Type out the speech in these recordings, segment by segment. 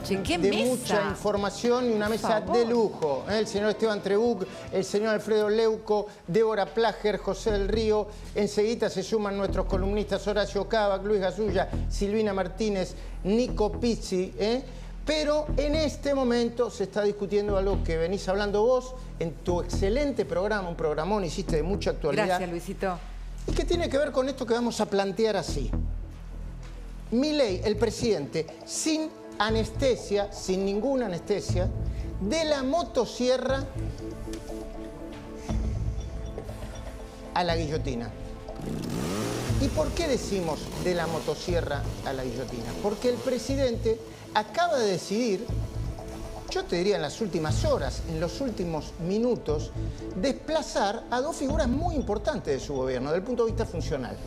Che, ¿qué de mesa? mucha información y una mesa de lujo. El señor Esteban Trebuch, el señor Alfredo Leuco, Débora Plager, José del Río. Enseguida se suman nuestros columnistas Horacio Cavac, Luis Gasulla, Silvina Martínez, Nico Pizzi. Pero en este momento se está discutiendo algo que venís hablando vos en tu excelente programa, un programón hiciste de mucha actualidad. Gracias, Luisito. Y que tiene que ver con esto que vamos a plantear así. Milei, el presidente, sin anestesia, sin ninguna anestesia, de la motosierra a la guillotina. ¿Y por qué decimos de la motosierra a la guillotina? Porque el presidente acaba de decidir, yo te diría en las últimas horas, en los últimos minutos, desplazar a dos figuras muy importantes de su gobierno, desde el punto de vista funcional.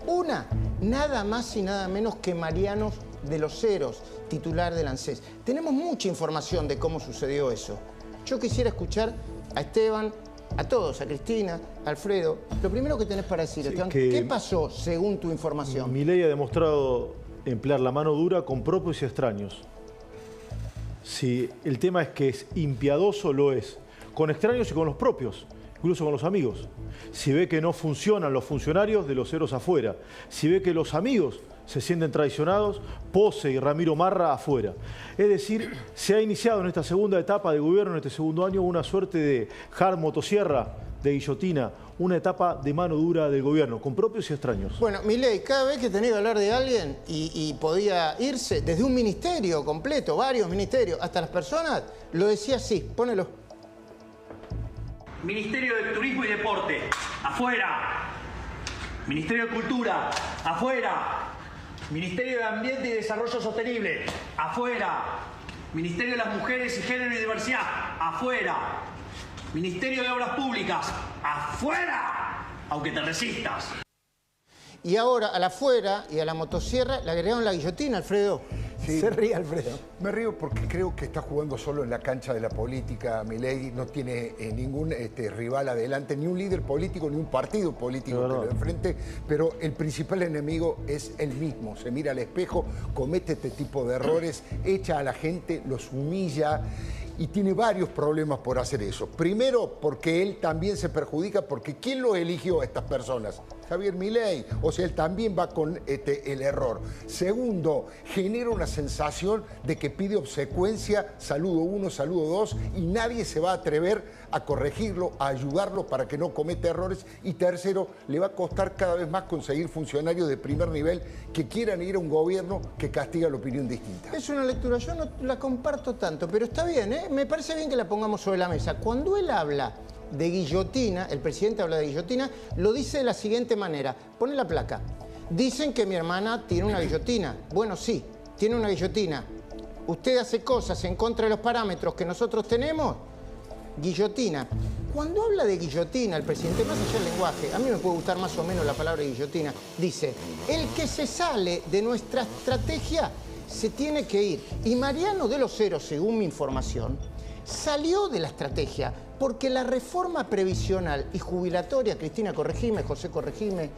Una, nada más y nada menos que Mariano de los Heros, titular del ANSES. Tenemos mucha información de cómo sucedió eso. Yo quisiera escuchar a Esteban, a todos, a Cristina, a Alfredo. Lo primero que tenés para decir, Esteban, ¿qué pasó según tu información? Milei ha demostrado emplear la mano dura con propios y extraños. Si el tema es que es impiadoso, lo es. Con extraños y con los propios, incluso con los amigos. Si ve que no funcionan los funcionarios, de los Heros afuera. Si ve que los amigos se sienten traicionados, Pose y Ramiro Marra afuera. Es decir, se ha iniciado en esta segunda etapa de gobierno, en este segundo año, una suerte de hard motosierra, de guillotina, una etapa de mano dura del gobierno, con propios y extraños. Bueno, Milei, cada vez que tenía que hablar de alguien y podía irse desde un ministerio completo, varios ministerios, hasta las personas, lo decía así, ponelo. Ministerio de Turismo y Deporte, afuera. Ministerio de Cultura, afuera. Ministerio de Ambiente y Desarrollo Sostenible, afuera. Ministerio de las Mujeres y Género y Diversidad, afuera. Ministerio de Obras Públicas, afuera, aunque te resistas. Y ahora a la afuera y a la motosierra le agregaron la guillotina, Alfredo. Sí, se ríe, Alfredo. Me río porque creo que está jugando solo en la cancha de la política. Milei no tiene ningún rival adelante, ni un líder político, ni un partido político que lo enfrente, pero el principal enemigo es él mismo. Se mira al espejo, comete este tipo de errores, echa a la gente, los humilla y tiene varios problemas por hacer eso. Primero, porque él también se perjudica, porque ¿quién lo eligió a estas personas? Javier Milei. O sea, él también va con el error. Segundo, genera una sensación de que pide obsecuencia, saludo 1, saludo 2, y nadie se va a atrever a corregirlo, a ayudarlo para que no cometa errores. Y tercero, le va a costar cada vez más conseguir funcionarios de primer nivel que quieran ir a un gobierno que castiga la opinión distinta. Es una lectura, yo no la comparto tanto, pero está bien, ¿eh? Me parece bien que la pongamos sobre la mesa. Cuando él habla de guillotina, el presidente habla de guillotina, lo dice de la siguiente manera. Pone la placa. Dicen que mi hermana tiene una guillotina. Bueno, sí, tiene una guillotina. Usted hace cosas en contra de los parámetros que nosotros tenemos, guillotina. Cuando habla de guillotina, el presidente, más allá del lenguaje, a mí me puede gustar más o menos la palabra guillotina, dice, el que se sale de nuestra estrategia se tiene que ir. Y Mariano de los Heros, según mi información, salió de la estrategia porque la reforma previsional y jubilatoria, Cristina, corregime, José, corregime,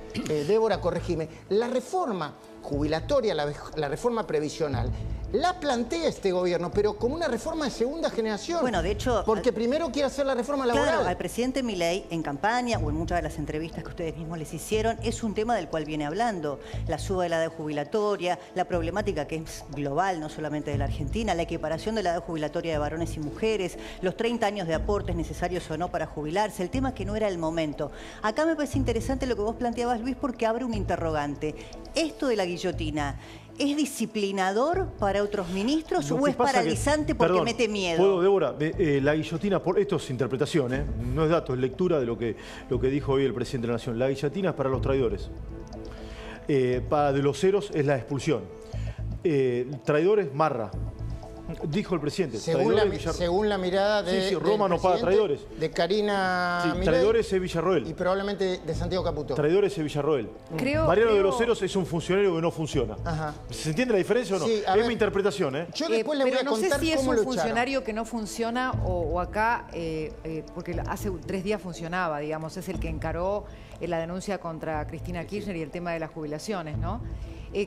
Débora, corregime, la reforma jubilatoria, la reforma previsional, la plantea este gobierno, pero como una reforma de segunda generación. Bueno, de hecho, porque primero quiere hacer la reforma laboral. Claro, al presidente Milei, en campaña o en muchas de las entrevistas que ustedes mismos les hicieron, es un tema del cual viene hablando. La suba de la edad jubilatoria, la problemática que es global, no solamente de la Argentina, la equiparación de la edad jubilatoria de varones y mujeres, los 30 años de aportes necesarios o no para jubilarse, el tema que no era el momento. Acá me parece interesante lo que vos planteabas, Luis, porque abre un interrogante. Esto de la guillotina, ¿es disciplinador para otros ministros o es paralizante porque mete miedo? ¿Puedo, Débora? La guillotina, esto es interpretación, no es dato, es lectura de lo que dijo hoy el presidente de la Nación. La guillotina es para los traidores. Para de los Heros es la expulsión. Traidores, Marra. Dijo el presidente. Según la mirada de Roma no paga traidores. De Karina Milei, traidores es Villarroel. Y probablemente de Santiago Caputo. Traidores es Villarroel. Mariano de los Heros es un funcionario que no funciona. Ajá. ¿Se entiende la diferencia o no? Sí, es mi interpretación, ¿eh? Yo después le voy a contar no sé si es cómo un lo funcionario echaron. que no funciona o acá, porque hace 3 días funcionaba, digamos, es el que encaró la denuncia contra Cristina Kirchner y el tema de las jubilaciones, ¿no?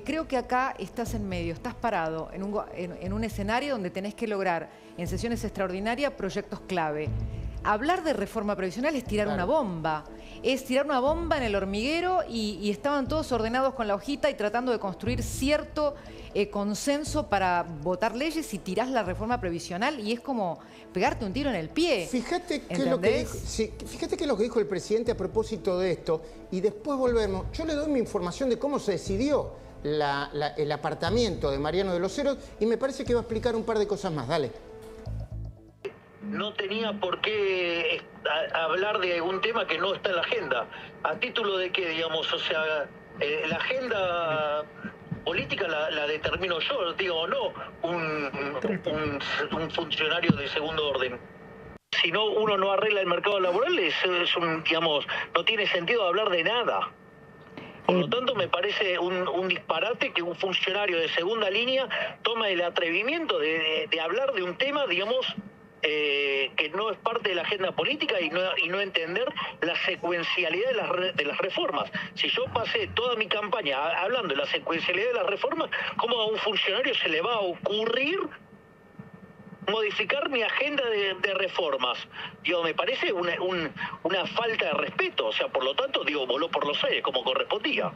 creo que acá estás en medio, estás parado en un escenario donde tenés que lograr en sesiones extraordinarias proyectos clave. Hablar de reforma previsional es tirar una bomba. Es tirar una bomba en el hormiguero y estaban todos ordenados con la hojita y tratando de construir cierto consenso para votar leyes y tirás la reforma previsional y es como pegarte un tiro en el pie. Fíjate qué es lo que dijo, fíjate qué es lo que dijo el presidente a propósito de esto y después volvemos. Yo le doy mi información de cómo se decidió el apartamiento de Mariano de los Heros y me parece que va a explicar un par de cosas más. Dale. No tenía por qué hablar de un tema que no está en la agenda. ¿A título de qué, digamos? O sea, la agenda política la determino yo, digo, no un funcionario de segundo orden. Si no, uno no arregla el mercado laboral, digamos, no tiene sentido hablar de nada. Por lo tanto, me parece un disparate que un funcionario de segunda línea tome el atrevimiento de hablar de un tema, digamos, que no es parte de la agenda política y no entender la secuencialidad de las reformas. Si yo pasé toda mi campaña hablando de la secuencialidad de las reformas, ¿cómo a un funcionario se le va a ocurrir modificar mi agenda de reformas? Digo, me parece una falta de respeto. O sea, por lo tanto, digo, voló por los aires como correspondía.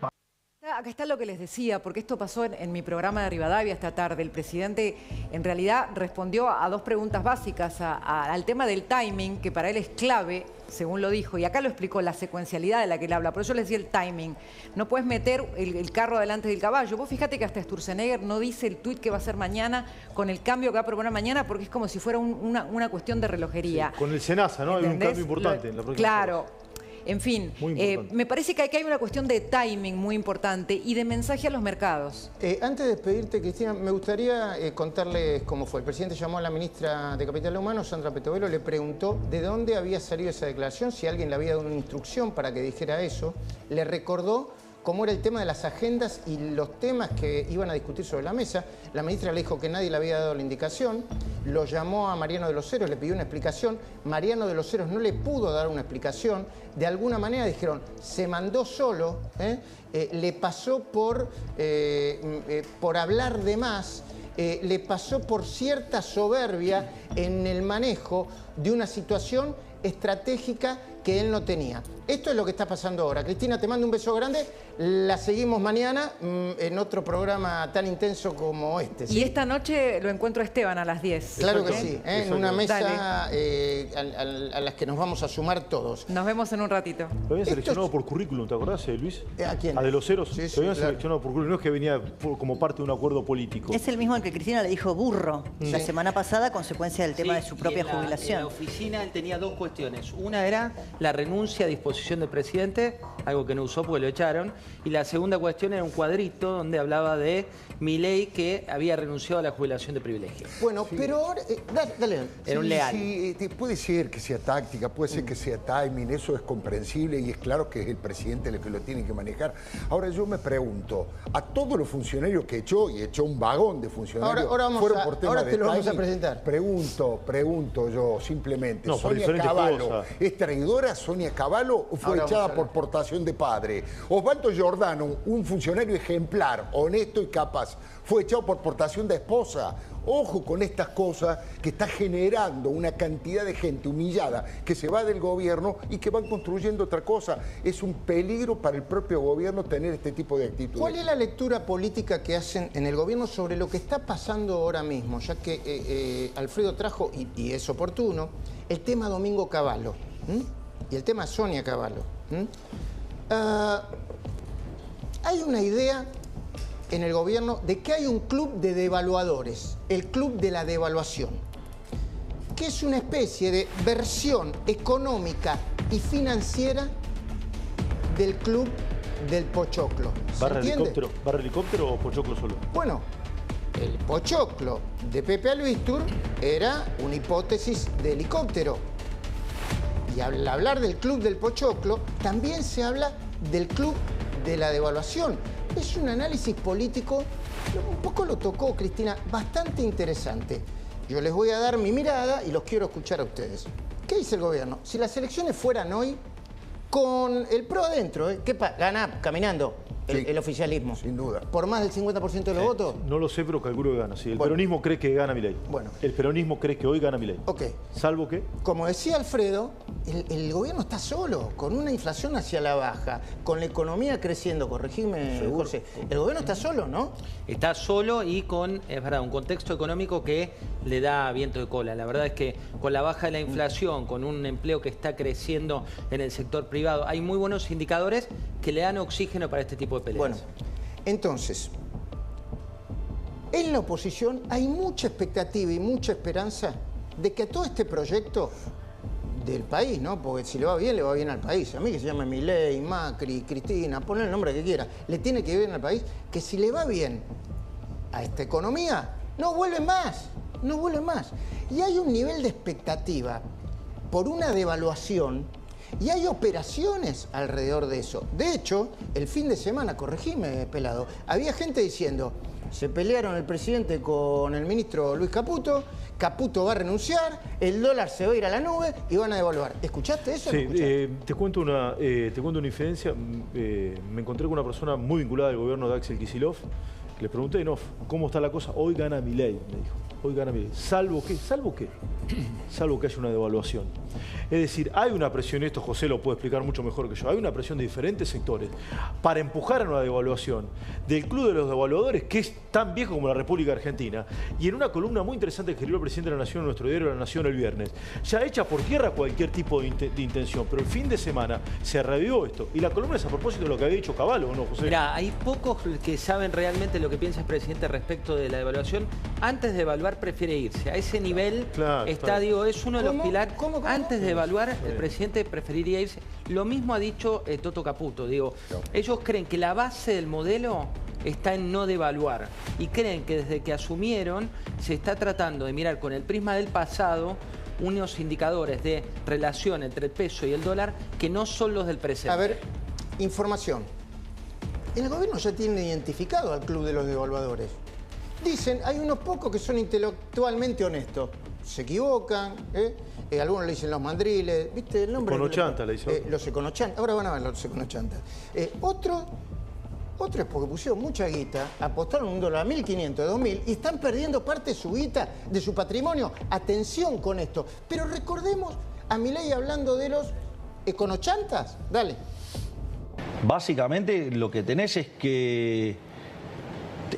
Acá está lo que les decía, porque esto pasó en mi programa de Rivadavia esta tarde. El presidente en realidad respondió a dos preguntas básicas, al tema del timing, que para él es clave, según lo dijo, y acá lo explicó, la secuencialidad de la que él habla. Por eso les decía el timing. No puedes meter el carro delante del caballo. Vos fíjate que hasta Sturzenegger no dice el tuit que va a hacer mañana con el cambio que va a proponer mañana, porque es como si fuera una cuestión de relojería. Sí, con el SENASA, ¿no? Hay un cambio importante en la próxima. Claro. En fin, me parece que aquí hay una cuestión de timing muy importante y de mensaje a los mercados. Antes de despedirte, Cristina, me gustaría contarles cómo fue. El presidente llamó a la ministra de Capital Humano, Sandra Petovelo, le preguntó de dónde había salido esa declaración, si alguien le había dado una instrucción para que dijera eso. Le recordó cómo era el tema de las agendas y los temas que iban a discutir sobre la mesa. La ministra le dijo que nadie le había dado la indicación, lo llamó a Mariano de los Heros, le pidió una explicación. Mariano de los Heros no le pudo dar una explicación. De alguna manera dijeron, se mandó solo, le pasó por hablar de más, le pasó por cierta soberbia en el manejo de una situación estratégica que él no tenía. Esto es lo que está pasando ahora. Cristina, te mando un beso grande. La seguimos mañana en otro programa tan intenso como este. ¿Sí? Y esta noche lo encuentro a Esteban a las 10. Claro que sí, en una mesa a las que nos vamos a sumar todos. Nos vemos en un ratito. Lo habían seleccionado por currículum, ¿te acordás, Luis? ¿A quién? A De los Heros. Sí, lo habían seleccionado por currículum, no es que venía como parte de un acuerdo político. Es el mismo al que Cristina le dijo burro la semana pasada, consecuencia del tema de su propia jubilación. En la oficina él tenía dos cuestiones. Una era la renuncia a disposición del presidente, algo que no usó porque lo echaron. Y la segunda cuestión era un cuadrito donde hablaba de Milei que había renunciado a la jubilación de privilegio. Bueno, pero ahora... dale. Era un leal. Sí, puede ser que sea táctica, puede ser que sea timing, eso es comprensible y es claro que es el presidente el que lo tiene que manejar. Ahora yo me pregunto, a todos los funcionarios que echó, y echó un vagón de funcionarios, ahora te lo vamos a presentar. Pregunto yo simplemente, No, por ¿Sonia diferentes Cavallo cosas. es traidora Sonia Cavallo o fue echada por portación de padre? Osvaldo Giordano, un funcionario ejemplar, honesto y capaz, fue echado por portación de esposa. Ojo con estas cosas que está generando una cantidad de gente humillada que se va del gobierno y que van construyendo otra cosa. Es un peligro para el propio gobierno tener este tipo de actitudes. ¿Cuál es la lectura política que hacen en el gobierno sobre lo que está pasando ahora mismo? Ya que Alfredo trajo, y es oportuno, el tema Domingo Cavallo y el tema Sonia Cavallo. Hay una idea en el gobierno de que hay un club de devaluadores, el club de la devaluación, que es una especie de versión económica y financiera del club del Pochoclo. ¿Barra helicóptero o Pochoclo solo? Bueno, el Pochoclo de Pepe Albistur era una hipótesis de helicóptero. Y al hablar del club del Pochoclo, también se habla del club de la devaluación. Es un análisis político, un poco lo tocó Cristina, bastante interesante. Yo les voy a dar mi mirada y los quiero escuchar a ustedes. ¿Qué dice el gobierno? Si las elecciones fueran hoy, con el PRO adentro, ¿qué pasa? Gana caminando. el oficialismo. Sin duda. ¿Por más del 50% de los votos? No lo sé, pero calculo que gana. Sí, el Bueno. peronismo cree que gana Milei. Bueno. El peronismo cree que hoy gana Milei. Ok. Salvo que... Como decía Alfredo, el gobierno está solo, con una inflación hacia la baja, con la economía creciendo, corregime, José. El gobierno está solo, ¿no? Está solo y con, es verdad, un contexto económico que le da viento de cola. La verdad es que con la baja de la inflación, con un empleo que está creciendo en el sector privado, hay muy buenos indicadores que le dan oxígeno para este tipo de peleas. Bueno, entonces, en la oposición hay mucha expectativa y mucha esperanza de que todo este proyecto del país, ¿no? Porque si le va bien al país. A mí que se llama Milei, Macri, Cristina, ponle el nombre que quiera, le tiene que ir bien al país, que si le va bien a esta economía, no vuelve más, no vuelve más. Y hay un nivel de expectativa por una devaluación y hay operaciones alrededor de eso. De hecho, el fin de semana, corregime, Pelado, había gente diciendo, se pelearon el presidente con el ministro Luis Caputo, Caputo va a renunciar, el dólar se va a ir a la nube y van a devaluar. ¿Escuchaste eso? Sí, te cuento una infidencia. Me encontré con una persona muy vinculada al gobierno de Axel Kicillof. Le pregunté en off, ¿cómo está la cosa? Hoy gana Milei, me dijo. Hoy gana Milei. ¿Salvo qué? ¿Salvo qué? Salvo que haya una devaluación. Es decir, hay una presión, esto José lo puede explicar mucho mejor que yo, hay una presión de diferentes sectores para empujar a una devaluación del Club de los Devaluadores, que es tan viejo como la República Argentina, y en una columna muy interesante que escribió el presidente de la Nación en nuestro diario La Nación el viernes, ya echa por tierra cualquier tipo de intención, pero el fin de semana se reavivó esto. Y la columna es a propósito de lo que había dicho Cavallo, ¿no, José? Mirá, hay pocos que saben realmente lo que piensa el presidente respecto de la devaluación. Antes de evaluar prefiere irse. A ese nivel digo, es uno de los pilares. Antes de evaluar, el presidente preferiría irse. Lo mismo ha dicho Toto Caputo. Digo, ellos creen que la base del modelo está en no devaluar y creen que desde que asumieron se está tratando de mirar con el prisma del pasado unos indicadores de relación entre el peso y el dólar que no son los del presente. A ver, información. El gobierno ya tiene identificado al Club de los Devaluadores. Dicen, hay unos pocos que son intelectualmente honestos. Se equivocan, algunos le dicen los mandriles, ¿viste el nombre? Econochantas le dicen. Los econochantas, ahora van a ver los econochantas. Otros es porque pusieron mucha guita, apostaron un dólar a 1.500, 2.000 y están perdiendo parte de su guita, de su patrimonio. Atención con esto. Pero recordemos a Milei hablando de los econochantas. Dale. Básicamente lo que tenés es que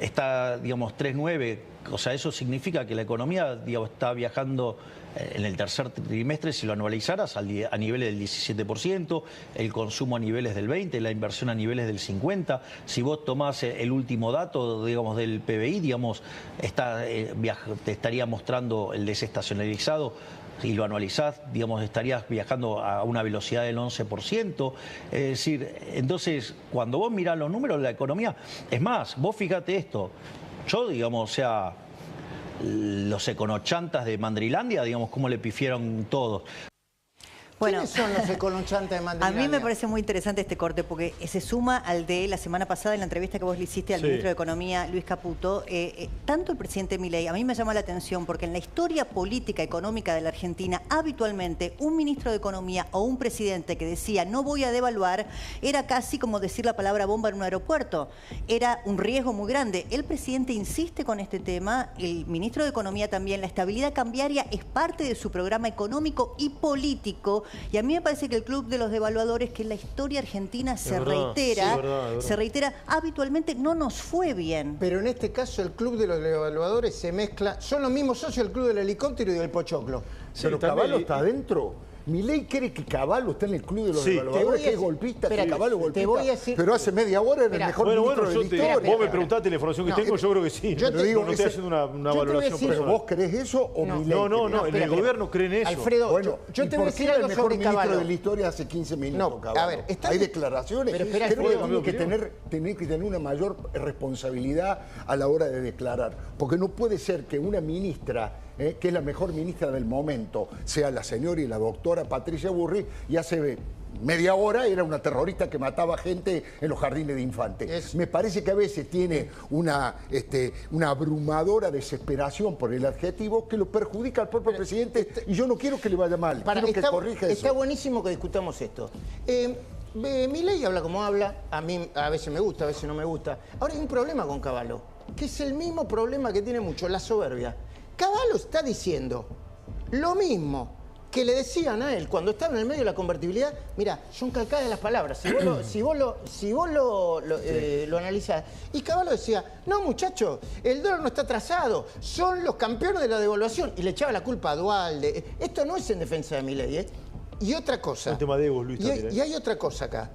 está, digamos, 3.9, o sea, eso significa que la economía, digamos, está viajando en el tercer trimestre, si lo anualizaras, a niveles del 17%, el consumo a niveles del 20%, la inversión a niveles del 50%. Si vos tomás el último dato, digamos, del PBI, digamos, te estaría mostrando el desestacionalizado. Si lo anualizás, digamos, estarías viajando a una velocidad del 11%. Es decir, entonces, cuando vos mirás los números de la economía, es más, vos fíjate esto, yo, digamos, o sea, los econochantas de Mandrilandia, digamos, cómo le pifieron todos. Bueno, ¿quiénes son los econochantas de Mandrilandia? A mí me parece muy interesante este corte porque se suma al de la semana pasada en la entrevista que vos le hiciste al ministro de Economía, Luis Caputo. Tanto el presidente Milei, a mí me llama la atención porque en la historia política económica de la Argentina, habitualmente un ministro de Economía o un presidente que decía no voy a devaluar, era casi como decir la palabra bomba en un aeropuerto. Era un riesgo muy grande. El presidente insiste con este tema, el ministro de Economía también. La estabilidad cambiaria es parte de su programa económico y político. Y a mí me parece que el Club de los Devaluadores, que en la historia argentina se reitera, habitualmente no nos fue bien. Pero en este caso el Club de los Devaluadores se mezcla, son los mismos socios del Club del Helicóptero y del Pochoclo. Pero Cavallo está adentro. Milei cree que Cavallo está en el Club de los Devaluadores, que es golpista, que Cavallo es golpista. Pero hace media hora era el mejor ministro de la historia. Vos me preguntaste la información que tengo, yo creo que sí. Yo te digo, no estoy haciendo una valoración personal. ¿Pero vos crees eso o Milei? No, en el gobierno creen eso. Alfredo, bueno, yo te voy a decir algo el sobre mejor ministro Cavallo de la historia hace 15 minutos, Cavallo. A ver, hay declaraciones. Pero espera, creo que tiene que tener una mayor responsabilidad a la hora de declarar. Porque no puede ser que una ministra, que es la mejor ministra del momento, sea la señora y la doctora Patricia Burri, y hace media hora era una terrorista que mataba gente en los jardines de infantes. Me parece que a veces tiene una abrumadora desesperación por el adjetivo que lo perjudica al propio presidente y yo no quiero que le vaya mal, quiero que corrija eso. Está buenísimo que discutamos esto. Milei habla como habla, a mí a veces me gusta, a veces no me gusta. Ahora hay un problema con Cavallo, que es el mismo problema que tiene mucho, la soberbia. Cavallo está diciendo lo mismo que le decían a él cuando estaba en el medio de la convertibilidad. Mira, son calcadas las palabras, si vos lo analizás. Y Cavallo decía, no muchachos, el dólar no está atrasado, son los campeones de la devaluación. Y le echaba la culpa a Duhalde. Esto no es en defensa de Milei, ¿eh? Y otra cosa. El tema de Evo, Luis, y hay otra cosa acá.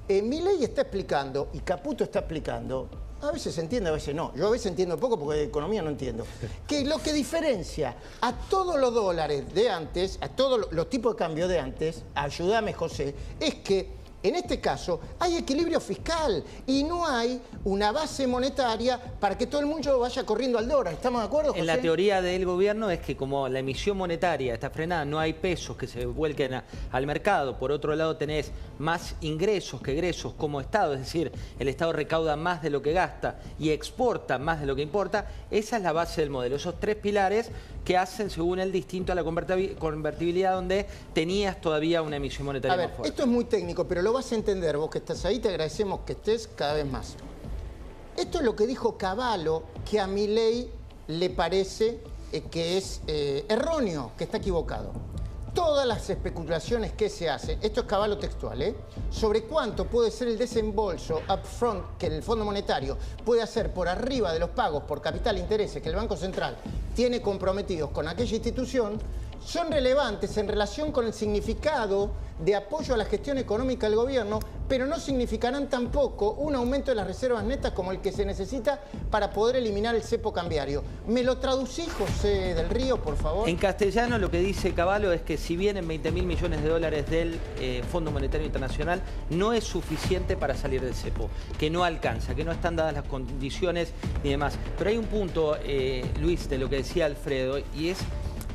Milei está explicando, y Caputo está explicando, a veces se entiende, a veces no. Yo a veces entiendo poco porque de economía no entiendo. Que lo que diferencia a todos los dólares de antes, a todos los tipos de cambio de antes, ayúdame José, es que en este caso hay equilibrio fiscal y no hay una base monetaria para que todo el mundo vaya corriendo al dólar. ¿Estamos de acuerdo, José? En la teoría del gobierno es que como la emisión monetaria está frenada, no hay pesos que se vuelquen al mercado. Por otro lado tenés más ingresos que egresos como Estado, es decir, el Estado recauda más de lo que gasta y exporta más de lo que importa. Esa es la base del modelo, esos tres pilares que hacen, según él, distinto a la convertibilidad, donde tenías todavía una emisión monetaria más fuerte. Esto es muy técnico, pero lo vas a entender vos que estás ahí, te agradecemos que estés cada vez más. Esto es lo que dijo Cavallo, que a Milei le parece que es erróneo, que está equivocado. Todas las especulaciones que se hacen, esto es Cavallo textual, sobre cuánto puede ser el desembolso upfront que el Fondo Monetario puede hacer por arriba de los pagos por capital e intereses que el Banco Central tiene comprometidos con aquella institución, son relevantes en relación con el significado de apoyo a la gestión económica del gobierno, pero no significarán tampoco un aumento de las reservas netas como el que se necesita para poder eliminar el cepo cambiario. ¿Me lo traducí, José del Río, por favor? En castellano lo que dice Cavallo es que si bien en 20.000 millones de dólares del Fondo Monetario Internacional no es suficiente para salir del cepo, que no alcanza, que no están dadas las condiciones ni demás. Pero hay un punto, Luis, de lo que decía Alfredo, y es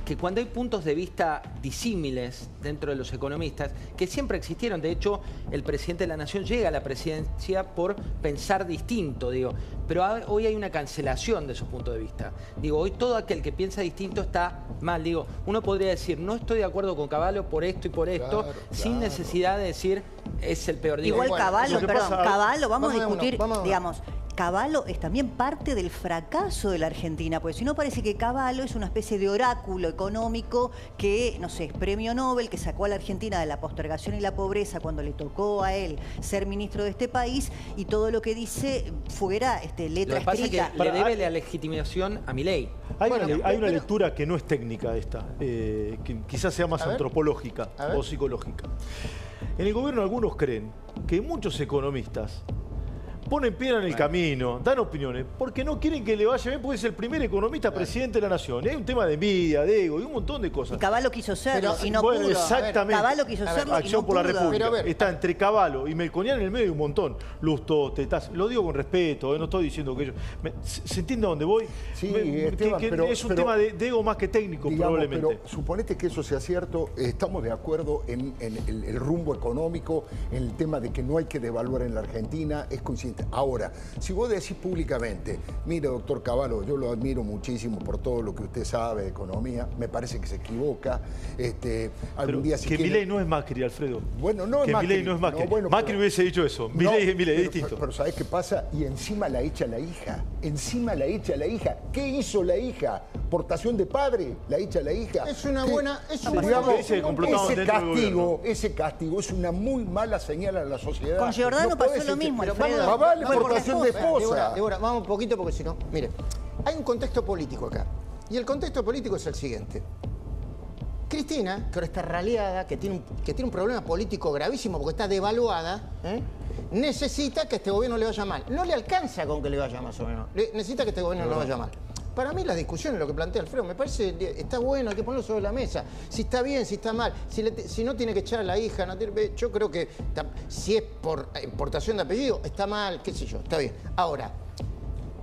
que cuando hay puntos de vista disímiles dentro de los economistas, que siempre existieron, de hecho, el presidente de la Nación llega a la presidencia por pensar distinto, digo, pero hoy hay una cancelación de esos puntos de vista. Digo, hoy todo aquel que piensa distinto está mal. Digo, uno podría decir, no estoy de acuerdo con Cavallo por esto y por esto, sin necesidad de decir, es el peor. Digo, igual Cavallo, perdón, Cavallo, vamos a discutir, vamos. digamos, Cavallo es también parte del fracaso de la Argentina, porque si no parece que Cavallo es una especie de oráculo económico que, no sé, es premio Nobel, que sacó a la Argentina de la postergación y la pobreza cuando le tocó a él ser ministro de este país, y todo lo que dice fuera letra lo que pasa escrita. es que le debe la legitimación a Milei. Hay una lectura que no es técnica esta, que quizás sea más antropológica o psicológica. En el gobierno algunos creen que muchos economistas ponen piedra en el camino, dan opiniones, porque no quieren que le vaya bien, porque es el primer economista presidente de la nación. Y hay un tema de envidia, de ego y un montón de cosas. Y Cavallo quiso serlo y no bueno, pudo. Exactamente. Cavallo quiso serlo Acción y no por la pudo. República. Está entre Cavallo y Melconian en el medio de un montón. Lustó, Tetaz. Lo digo con respeto, no estoy diciendo que ellos... ¿Se entiende a dónde voy? Sí, Esteban, pero es un tema de ego más que técnico, digamos, probablemente. Pero suponete que eso sea cierto, estamos de acuerdo en el rumbo económico, en el tema de que no hay que devaluar en la Argentina, es coincidente. Ahora, si vos decís públicamente, mire, doctor Cavallo, yo lo admiro muchísimo por todo lo que usted sabe de economía, me parece que se equivoca. Algún día, si que quiere... Milei no es Macri, Alfredo. Bueno, no es que Macri. Milei no es Macri. No, bueno, Macri hubiese dicho eso. Milei es distinto. Pero ¿sabés qué pasa? Y encima la echa la hija. Encima la echa la hija. ¿Qué hizo la hija? ¿Portación de padre? ¿La echa la hija? Es una buena... Ese castigo es una muy mala señal a la sociedad. Con Giordano pasó lo mismo, Alfredo. Más vale portación de esposa. Débora, vamos un poquito porque si no... Mire, hay un contexto político acá. Y el contexto político es el siguiente. Cristina, que ahora está raleada, que tiene un problema político gravísimo porque está devaluada, necesita que este gobierno le vaya mal. No le alcanza con que le vaya más o menos. Necesita que este gobierno le vaya mal. Para mí la discusión es lo que plantea Alfredo. Me parece está bueno, hay que ponerlo sobre la mesa. Si está bien, si está mal, si no tiene que echar a la hija, no tiene, yo creo que si es por importación de apellido, está mal, qué sé yo, está bien. Ahora,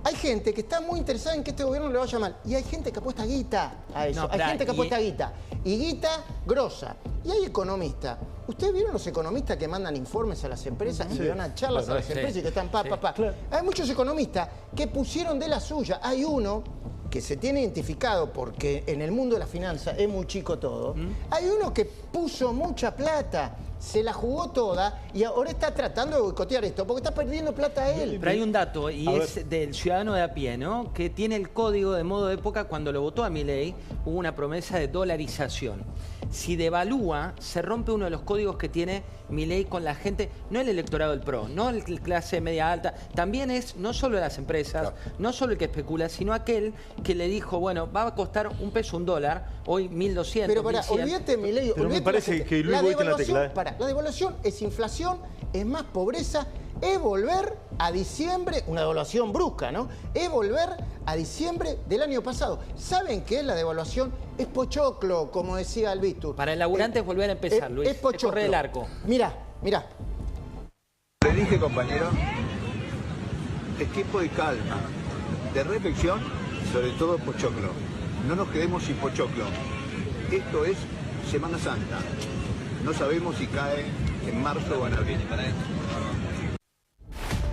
hay gente que está muy interesada en que este gobierno le vaya mal. Y hay gente que apuesta guita a eso. Hay gente que apuesta guita. Y guita grosa. Y hay economistas. ¿Ustedes vieron los economistas que mandan informes a las empresas y van a charlas a las empresas y que están Claro. Hay muchos economistas que pusieron de la suya. Hay uno que se tiene identificado porque en el mundo de la finanza es muy chico todo. Hay uno que puso mucha plata se la jugó toda y ahora está tratando de boicotear esto porque está perdiendo plata a él. Pero hay un dato, y es del ciudadano de a pie, ¿no? Que tiene el código de modo de época. Cuando lo votó a Milei, hubo una promesa de dolarización. Si devalúa, se rompe uno de los códigos que tiene Milei con la gente, no el electorado del PRO, no el clase media alta, también es no solo las empresas, no solo el que especula, sino aquel que le dijo, bueno, va a costar $1 $1, hoy 1.200. Pero para, olvídate Milei, pero me parece que Luis Goiti en la tecla. La devaluación es inflación, es más pobreza, es volver a diciembre, una devaluación brusca, ¿no? Es volver a diciembre del año pasado. ¿Saben qué es la devaluación? Es pochoclo, como decía Albitur. Para el laburante es volver a empezar, Luis. Es pochoclo. Es correr el arco. Mirá, mirá. Le dije, compañero, es tiempo de calma, de reflexión, sobre todo pochoclo. No nos quedemos sin pochoclo. Esto es Semana Santa. No sabemos si cae en marzo o en abril.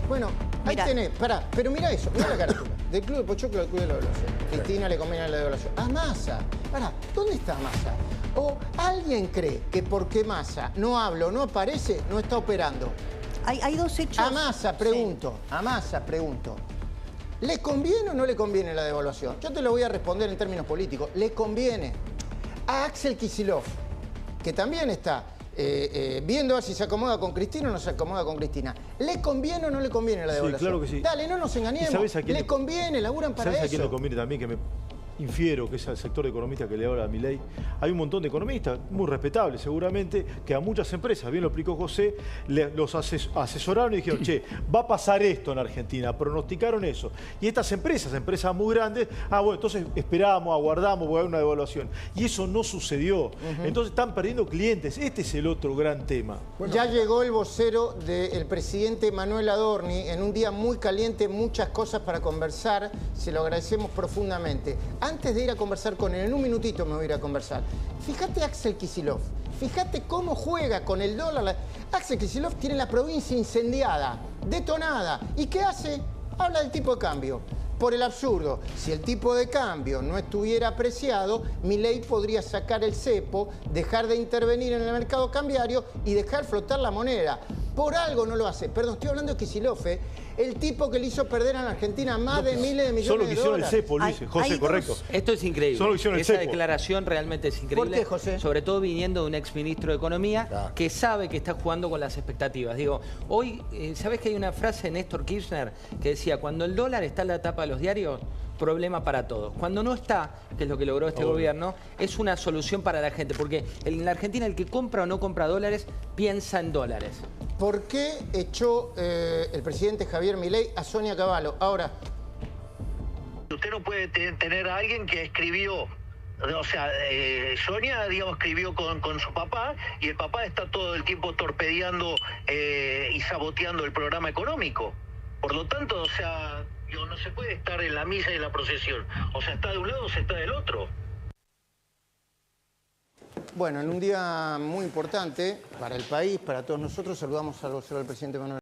Bueno, ahí tenés, pará, pero mira eso, mira la carátula. Del Club de Pochoclo al Club de la Devaluación. Cristina le conviene la devaluación. A Massa, pará, ¿dónde está Massa? ¿O alguien cree que porque Massa no habla o no aparece, no está operando? Hay dos hechos. A Massa pregunto, a Massa pregunto. ¿Le conviene o no le conviene la devaluación? Yo te lo voy a responder en términos políticos. Le conviene. A Axel Kicillof, que también está viendo a ver si se acomoda con Cristina o no se acomoda con Cristina. ¿Le conviene o no le conviene la devaluación? Sí, claro que sí. Dale, no nos engañemos. ¿Sabes a quién le conviene, laburan para eso. ¿Sabes a quién le conviene también? Que me infiero que es al sector de economistas que le habla a Milei. Hay un montón de economistas, muy respetables seguramente, que a muchas empresas, bien lo explicó José, los asesoraron y dijeron, che, va a pasar esto en Argentina, pronosticaron eso. Y estas empresas muy grandes, bueno, entonces esperamos, aguardamos, voy a haber una devaluación. Y eso no sucedió. Entonces están perdiendo clientes. Este es el otro gran tema. Bueno, ya llegó el vocero del presidente Manuel Adorni, en un día muy caliente, muchas cosas para conversar, se lo agradecemos profundamente. Antes de ir a conversar con él, en un minutito me voy a ir a conversar. Fíjate Axel Kicillof, fíjate cómo juega con el dólar. Axel Kicillof tiene la provincia incendiada, detonada. ¿Y qué hace? Habla del tipo de cambio. Por el absurdo, si el tipo de cambio no estuviera apreciado, Milei podría sacar el cepo, dejar de intervenir en el mercado cambiario y dejar flotar la moneda. Por algo no lo hace. Perdón, estoy hablando de Kicillof, el tipo que le hizo perder a la Argentina más de miles de millones de dólares. Solo que hicieron el cepo, Luis. José, correcto. Esto es increíble. Solo hicieron el Esa cepo. declaración realmente es increíble. ¿Por qué, José? Sobre todo viniendo de un exministro de Economía que sabe que está jugando con las expectativas. Digo, hoy, ¿sabés que hay una frase de Néstor Kirchner que decía, cuando el dólar está en la tapa de los diarios, problema para todos? Cuando no está, que es lo que logró este gobierno, es una solución para la gente. Porque en la Argentina el que compra o no compra dólares, piensa en dólares. ¿Por qué echó el presidente Javier Milei a Sonia Cavallo? Ahora, usted no puede tener a alguien que escribió, o sea, Sonia, digamos, escribió con su papá y el papá está todo el tiempo torpedeando y saboteando el programa económico. Por lo tanto, o sea, no se puede estar en la misa y en la procesión. O sea, está de un lado o se está del otro. bueno, en un día muy importante para el país, para todos nosotros, saludamos al vocero del presidente Manuel